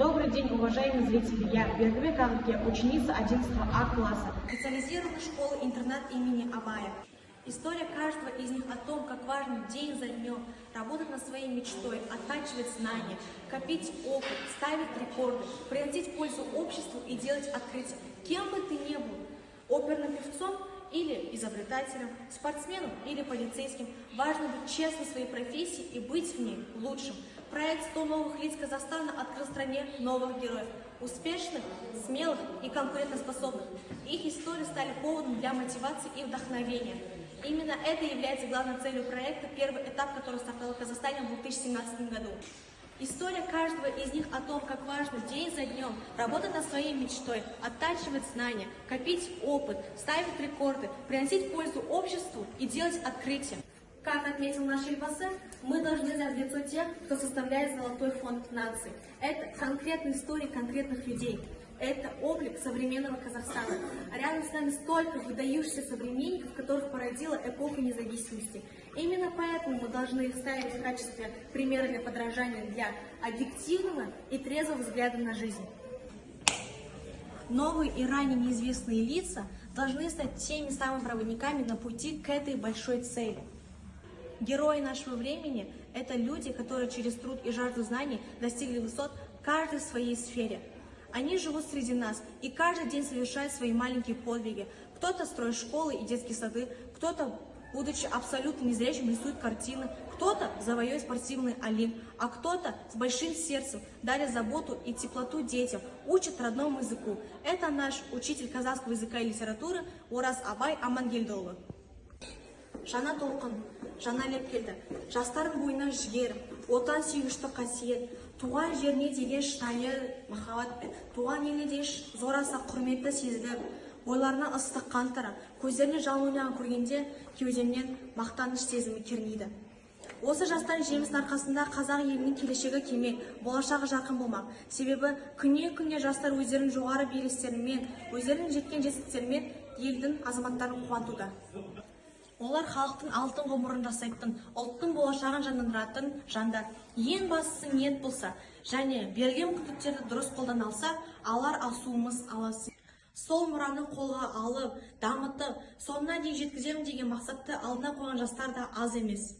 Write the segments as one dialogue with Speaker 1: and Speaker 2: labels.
Speaker 1: Добрый день, уважаемые зрители. Я Бергбек Агке, ученица 11 А класса.
Speaker 2: Специализированной школы-интернат имени Абая. История каждого из них о том, как важно день за днем работать над своей мечтой, оттачивать знания, копить опыт, ставить рекорды, приносить пользу обществу и делать открытия. Кем бы ты ни был, оперным певцом или изобретателем, спортсменом или полицейским, важно быть честным в своей профессии и быть в ней лучшим. Проект «100 новых лиц Казахстана» открыл стране новых героев, успешных, смелых и конкурентоспособных. Их истории стали поводом для мотивации и вдохновения. Именно это является главной целью проекта, первый этап, который стартовал в Казахстане в 2017 году. История каждого из них о том, как важно день за днем работать над своей мечтой, оттачивать знания, копить опыт, ставить рекорды, приносить пользу обществу и делать открытия. Как отметил наш Елбасы, мы должны знать лицо тех, кто составляет золотой фонд нации. Это конкретные истории конкретных людей. Это облик современного Казахстана. А рядом с нами столько выдающихся современников, которых породила эпоха независимости. Именно поэтому мы должны их ставить в качестве примера для подражания, для объективного и трезвого взгляда на жизнь. Новые и ранее неизвестные лица должны стать теми самыми проводниками на пути к этой большой цели. Герои нашего времени – это люди, которые через труд и жажду знаний достигли высот каждой в своей сфере. Они живут среди нас и каждый день совершают свои маленькие подвиги. Кто-то строит школы и детские сады, кто-то, будучи абсолютно незрячим, рисует картины, кто-то завоевывает спортивный олимп, а кто-то с большим сердцем дарит заботу и теплоту детям, учит родному языку. Это наш учитель казахского языка и литературы Ораз Абай Амангелдіұлы. Жаңа толқын, жаңа леп келді. Жастардың бойына жігер, отан сүйгіштік қасиет, туған жеріне деген шынайы махаббат, туған еліне деген зор аса құрметті сезіліп, бойларына ыстық қан тарап, көздеріне жалын ойнағын көргенде кеудемнен мақтаныш сезімі кернейді. Осы жастардың жемісінің арқасында қазақ елінің келешегі кемел, болашағы жарқын болмақ. Себебі күннен-күнге жастар өздерінің жоғары белестерімен, өздерінің жеткен жетістіктерімен елдің азаматтарын қуантуда. Олар халықтың алтын ғұмырын жасайтын, ұлттың болашағын жандандыратын жандар. Ең бастысы ниет болса, және берген мүмкіндіктерді дұрыс қолдан алса, алар асуымыз аласы. Сол мұраны қолға алып, дамытып, соңына дейін жеткіземін деген мақсатты алдына қойған жастар да аз емес.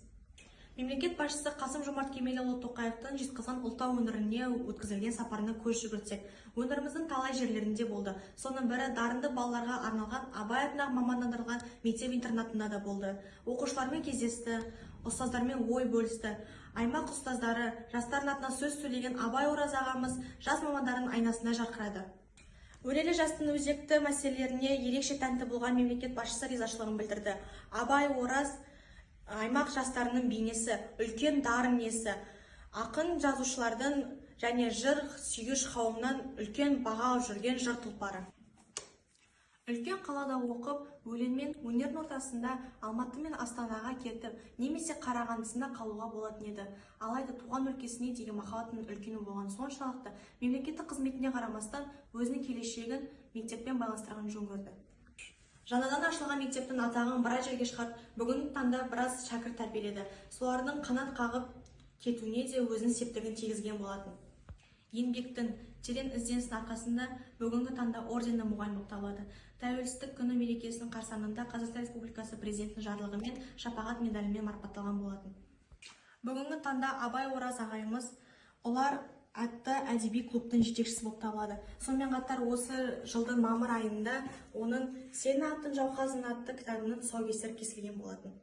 Speaker 2: Мемлекет басшысы Қасым-Жомарт Кемелұлы Тоқаевтың Жезқазған Ұлытау өңіріне өткізілген сапарына көз жүгіртсек, өңіріміздің талай жерлерінде болды. Соның бірі дарынды балаларға арналған Абай атындағы мамандандырылған мектеп-интернатында да болды. Оқушылармен кездесті, ұстаздармен ой бөлісті. Аймақ ұстаздары, жастардың атына сөз сөйлеген Абай Ораз ағамыз жас мамандардың айнасына жарқырады. Өрелі жастың өзекті мәселелеріне ерекше тәнті болған мемлекет басшысы ризашылығын білдірді. Абай Ораз аймақ жастарының бейнесі, үлкен дарын иесі, ақын жазушылардың және жыр сүйгіш қауымнан үлкен баға жүрген жыр тұлпары. Үлкен қалада оқып, өлеңмен өнердің ортасында Алматы мен Астанаға кетіп, немесе Қарағандысында қалуға болатын еді. Алайда туған өлкесіне деген махаббатының үлкені болған соншалықты мемлекеттік қызметіне қарамастан өзінің келешегін мектеппен байланыстырған жөн көрді. Жаңадан ашылған мектептің атағын біраз жерге шығарып, бүгінгі таңда біраз шәкірт тәрбиеледі. Солардың қанат қағып кетуіне де өзінің септігін тигізген болатын. Еңбектің терең ізденісінің арқасында бүгінгі таңда орденді мұғалім болып табылады. Тәуелсіздік күні мерекесінің қарсаңында Қазақстан Республикасы президентінің жарлығымен шапағат медалімен марапатталған болатын. Бүгінгі таңда Абай Ораз ағайымыз олар атты әдеби клубтың жетекшісі болып табылады. Сонымен қатар осы жылдың мамыр айында оның «Сені аттың жауқазын» атты кітабының тұсаукесері кесілген болатын.